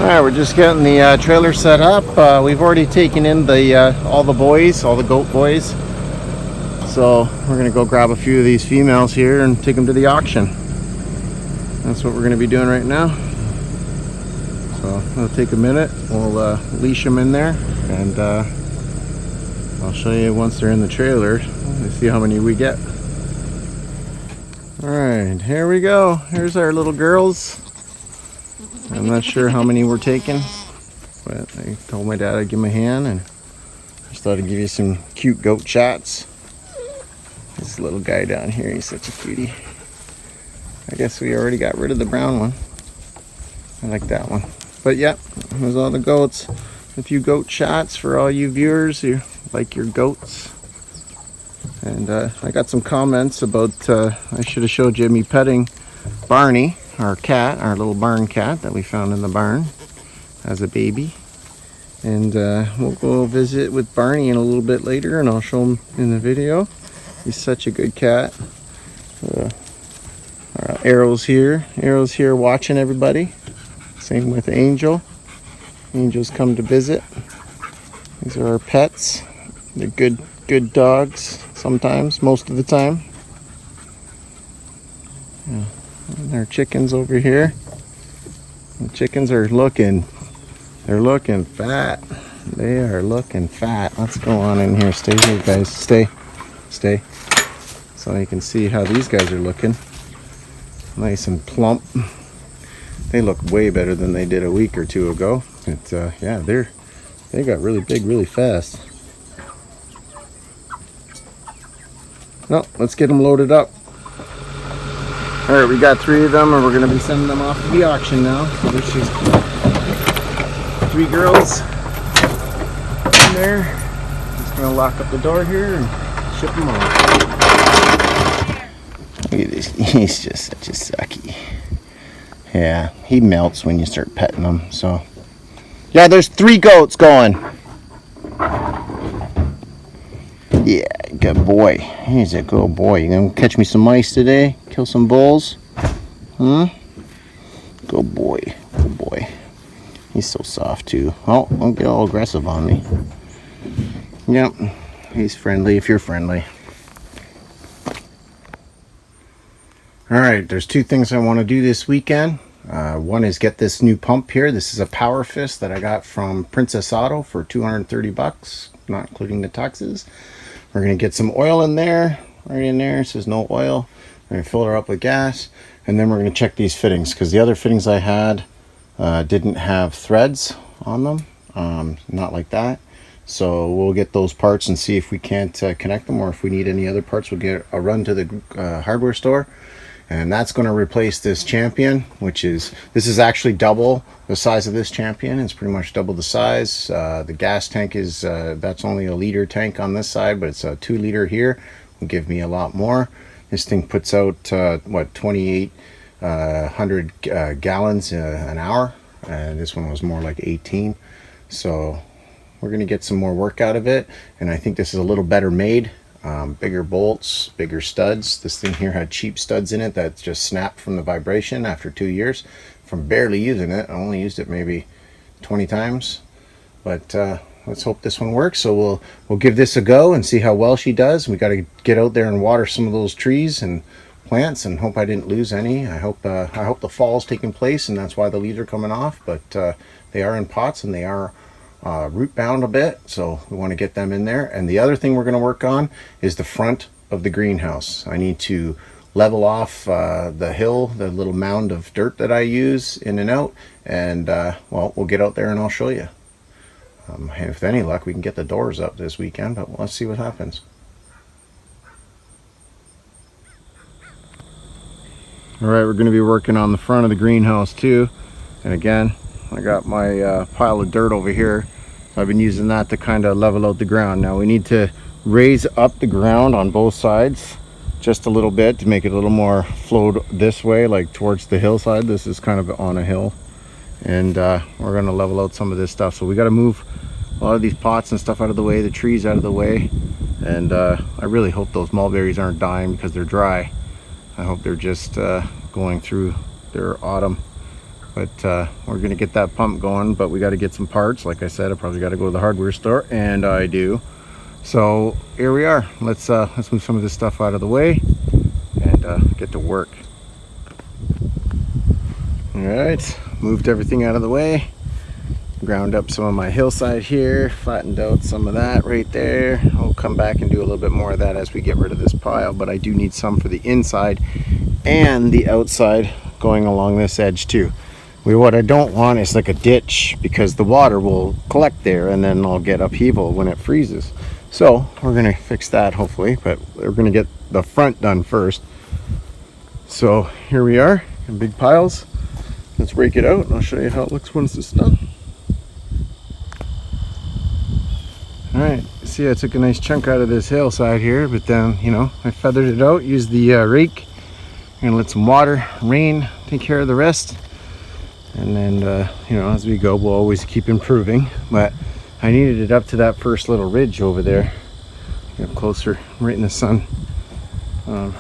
Alright, we're just getting the trailer set up. We've already taken in the all the boys, all the goat boys. So we're going to go grab a few of these females here and take them to the auction. That's what we're going to be doing right now. So it'll take a minute. We'll leash them in there, and I'll show you once they're in the trailer. Let's see how many we get. Alright, here we go. Here's our little girls. I'm not sure how many we're taking, but I told my dad I'd give him a hand, and just thought I'd give you some cute goat shots. This little guy down here, he's such a cutie. I guess we already got rid of the brown one. I like that one. But yeah, there's all the goats. A few goat shots for all you viewers who like your goats. And I got some comments about I should have showed you me petting Barney, our cat, our little barn cat that we found in the barn as a baby. And we'll go visit with Barney in a little bit later, and I'll show him in the video. He's such a good cat. Arrow's here watching everybody. Same with Angel. Angel's come to visit. These are our pets. They're good dogs sometimes, most of the time. Yeah. And our chickens over here. The chickens are looking fat. They are looking fat. Let's go on in here. Stay here, guys. Stay. So you can see how these guys are looking. Nice and plump. They look way better than they did a week or two ago. But yeah, they got really big really fast. No, let's get them loaded up. Alright, we got 3 of them, and we're going to be sending them off to the auction now. So there's just 3 girls in there. Just going to lock up the door here and ship them off. Look at this, he's just such a sucky. Yeah, he melts when you start petting him, so. Yeah, there's 3 goats going. Yeah, good boy. He's a good boy. You gonna catch me some mice today? Kill some bulls? Huh? Good boy. Good boy. He's so soft too. Oh, don't get all aggressive on me. Yep. He's friendly if you're friendly. Alright, there's 2 things I want to do this weekend. One is get this new pump here. This is a Power Fist that I got from Princess Auto for 230 bucks, not including the taxes. We're going to get some oil in there, right in there. It says no oil. We're going to fill her up with gas, and then we're going to check these fittings, because the other fittings I had didn't have threads on them, not like that. So we'll get those parts and see if we can't connect them, or if we need any other parts, we'll get a run to the hardware store. And that's going to replace this Champion, this is actually double the size of this Champion. It's pretty much double the size. The gas tank is, that's only a liter tank on this side, but it's a 2 liter here. Will give me a lot more. This thing puts out, what, 2,800 gallons an hour. And this one was more like 18. So we're going to get some more work out of it. And I think this is a little better made. Bigger bolts, bigger studs. This thing here had cheap studs in it that just snapped from the vibration after 2 years from barely using it. I only used it maybe 20 times, but let's hope this one works. So we'll give this a go and see how well she does. We got to get out there and water some of those trees and plants, and hope I didn't lose any. I hope the fall's taking place, and that's why the leaves are coming off. But they are in pots, and they are root bound a bit, so we want to get them in there. And the other thing we're going to work on is the front of the greenhouse. I need to level off the hill, the little mound of dirt that I use in and out, and well, we'll get out there and I'll show you. And with any luck, we can get the doors up this weekend, but let's see what happens. Alright, we're going to be working on the front of the greenhouse too, and again, I got my pile of dirt over here. I've been using that to kind of level out the ground. Now we need to raise up the ground on both sides just a little bit to make it a little more flowed this way, like towards the hillside. This is kind of on a hill, and we're going to level out some of this stuff. So we got to move a lot of these pots and stuff out of the way, the trees out of the way, and I really hope those mulberries aren't dying because they're dry. I hope they're just going through their autumn But we're gonna get that pump going, but we got to get some parts. Like I said, I probably got to go to the hardware store, and I do. So here we are. Let's move some of this stuff out of the way and get to work. All right, moved everything out of the way. Ground up some of my hillside here, flattened out some of that right there. I'll come back and do a little bit more of that as we get rid of this pile, but I do need some for the inside and the outside going along this edge too. What I don't want is like a ditch, because the water will collect there and then I'll get upheaval when it freezes. So we're gonna fix that hopefully, but we're gonna get the front done first. So here we are in big piles. Let's break it out and I'll show you how it looks once it's done. All right, see, I took a nice chunk out of this hillside here, but then, you know, I feathered it out, used the rake. I'm gonna let some water, rain, take care of the rest. And then, you know, as we go, we'll always keep improving. But I needed it up to that first little ridge over there. Get up closer, right in the sun. So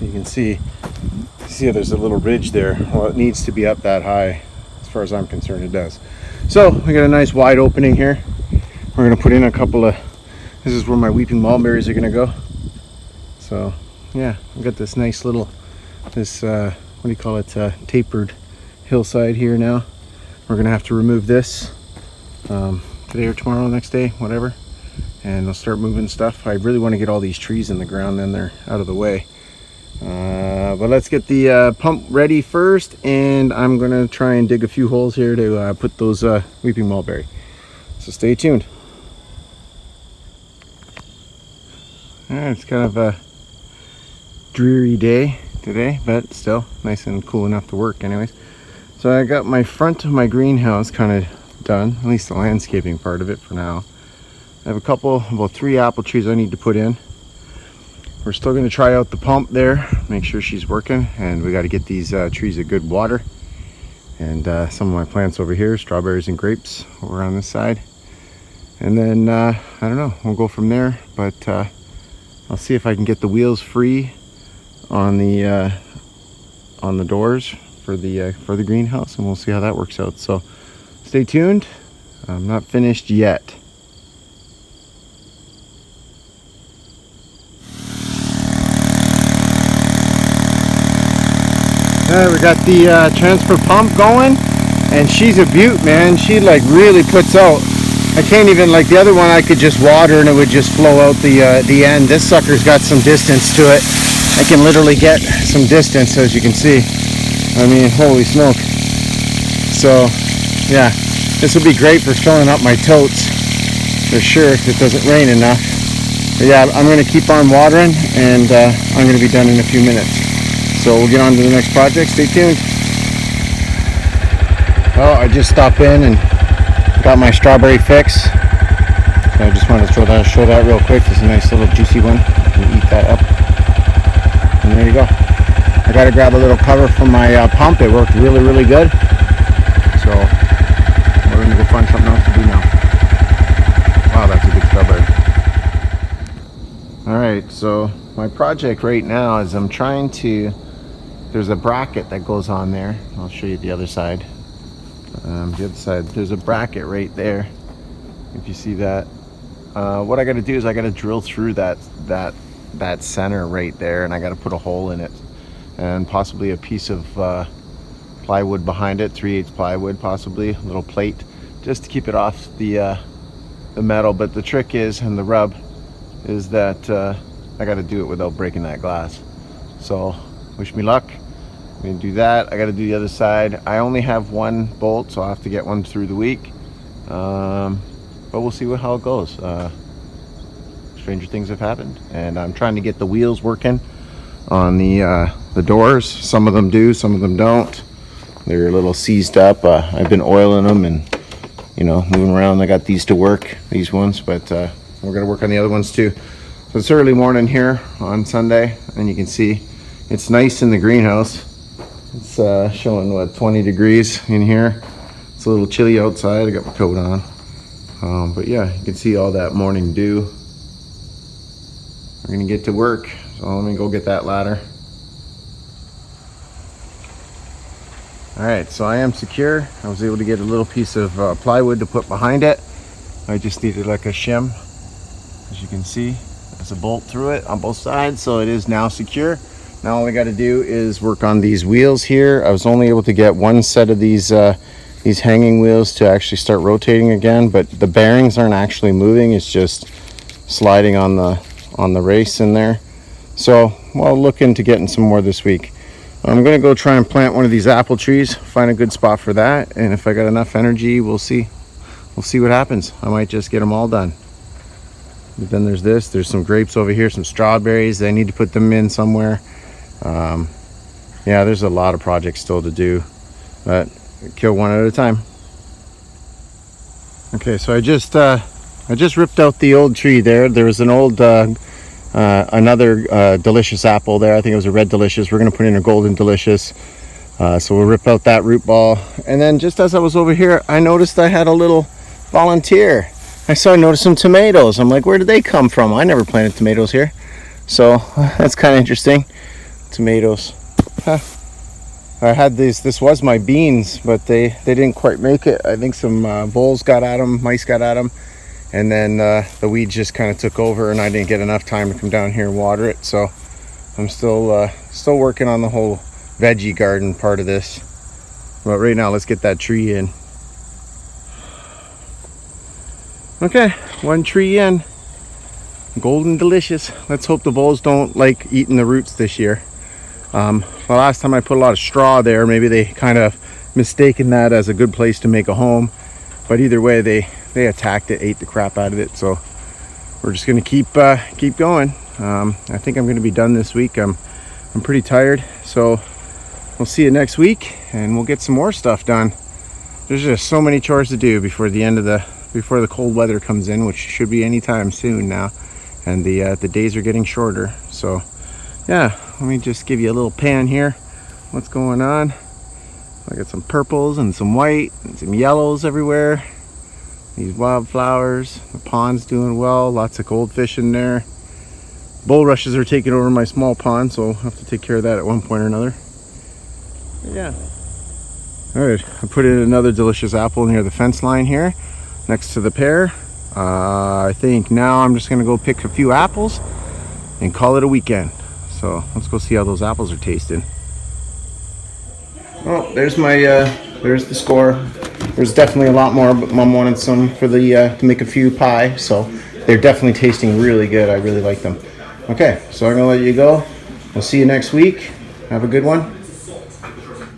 you can see how there's a little ridge there. Well, it needs to be up that high. As far as I'm concerned, it does. So we got a nice wide opening here. We're gonna put in a couple of, this is where my weeping mulberries are gonna go. So yeah, we got this nice little, this, what do you call it, tapered hillside here now. We're gonna have to remove this today or tomorrow, next day, whatever, and I'll start moving stuff. I really want to get all these trees in the ground, then they're out of the way. But let's get the pump ready first, and I'm gonna try and dig a few holes here to put those weeping mulberry. So stay tuned. It's kind of a dreary day today, but still nice and cool enough to work anyways. So I got my front of my greenhouse kind of done, at least the landscaping part of it for now. I have about 3 apple trees I need to put in. We're still going to try out the pump there, make sure she's working, and we got to get these trees a good water. And some of my plants over here, strawberries and grapes over on this side. And then, I don't know, we'll go from there, but I'll see if I can get the wheels free on the doors for the greenhouse, and we'll see how that works out. So stay tuned. I'm not finished yet. We got the transfer pump going, and she's a beaut, man. She like really puts out. I can't even, like the other one I could just water and it would just flow out the end. This sucker's got some distance to it. I can literally get some distance, as you can see. I mean, holy smoke. So yeah, this will be great for filling up my totes for sure if it doesn't rain enough. But yeah, I'm going to keep on watering, and I'm going to be done in a few minutes. So we'll get on to the next project. Stay tuned. Oh, I just stopped in and got my strawberry fix. So I just wanted to show that real quick. It's a nice little juicy one. You can eat that up. And there you go. I got to grab a little cover from my pump. It worked really, really good. So we're going to go find something else to do now. Wow, that's a good strawberry. Alright, so my project right now is I'm trying to, there's a bracket that goes on there. I'll show you the other side. The other side, there's a bracket right there, if you see that. What I got to do is I got to drill through that center right there, and I got to put a hole in it, and possibly a piece of plywood behind it, 3/8 plywood, possibly a little plate, just to keep it off the metal. But the trick is, and the rub is that I got to do it without breaking that glass. So wish me luck. I'm gonna do that. I got to do the other side. I only have one bolt, so I'll have to get one through the week. But we'll see how it goes. Stranger things have happened, and I'm trying to get the wheels working on the doors. Some of them do, some of them don't. They're a little seized up. I've been oiling them and, you know, moving around. I got these to work, these ones, but we're gonna work on the other ones too. So it's early morning here on Sunday, and you can see it's nice in the greenhouse. It's showing what, 20 degrees in here. It's a little chilly outside. I got my coat on, but yeah, you can see all that morning dew. We're gonna get to work, so let me go get that ladder. All right, so I am secure. I was able to get a little piece of plywood to put behind it. I just needed like a shim. As you can see, there's a bolt through it on both sides, so it is now secure. Now all I got to do is work on these wheels here. I was only able to get one set of these hanging wheels to actually start rotating again, but the bearings aren't actually moving. It's just sliding on the race in there. So, well, look into getting some more this week. I'm gonna go try and plant one of these apple trees, find a good spot for that, and if I got enough energy, we'll see what happens. I might just get them all done. But then there's some grapes over here, some strawberries. I need to put them in somewhere. Yeah, there's a lot of projects still to do, but kill one at a time. Okay, so I just ripped out the old tree there. There was an old another delicious apple there. I think it was a red delicious. We're gonna put in a golden delicious. So we'll rip out that root ball. And then just as I was over here, I noticed I had a little volunteer. I noticed some tomatoes. I'm like, where did they come from? I never planted tomatoes here. So that's kind of interesting. Tomatoes. Huh. I had this was my beans, but they didn't quite make it. I think some voles got at them, mice got at them. And then the weeds just kind of took over, and I didn't get enough time to come down here and water it. So I'm still working on the whole veggie garden part of this. But right now, let's get that tree in. Okay, one tree in. Golden delicious. Let's hope the voles don't like eating the roots this year. The last time I put a lot of straw there, maybe they kind of mistaken that as a good place to make a home. But either way, they attacked it, ate the crap out of it. So we're just gonna keep going. I think I'm gonna be done this week. I'm pretty tired, so we'll see you next week, and we'll get some more stuff done. There's just so many chores to do before the cold weather comes in, which should be anytime soon now, and the days are getting shorter. So yeah, let me just give you a little pan here. What's going on? I got some purples and some white and some yellows everywhere. These wildflowers. The pond's doing well. Lots of goldfish in there. Bulrushes are taking over my small pond, so I'll have to take care of that at one point or another. Yeah. All right, I put in another delicious apple near the fence line here, next to the pear. I think now I'm just gonna go pick a few apples and call it a weekend. So let's go see how those apples are tasting. Oh, there's the score. There's definitely a lot more, but Mom wanted some for to make a few pie, so they're definitely tasting really good. I really like them. Okay, so I'm gonna let you go. We'll see you next week. Have a good one.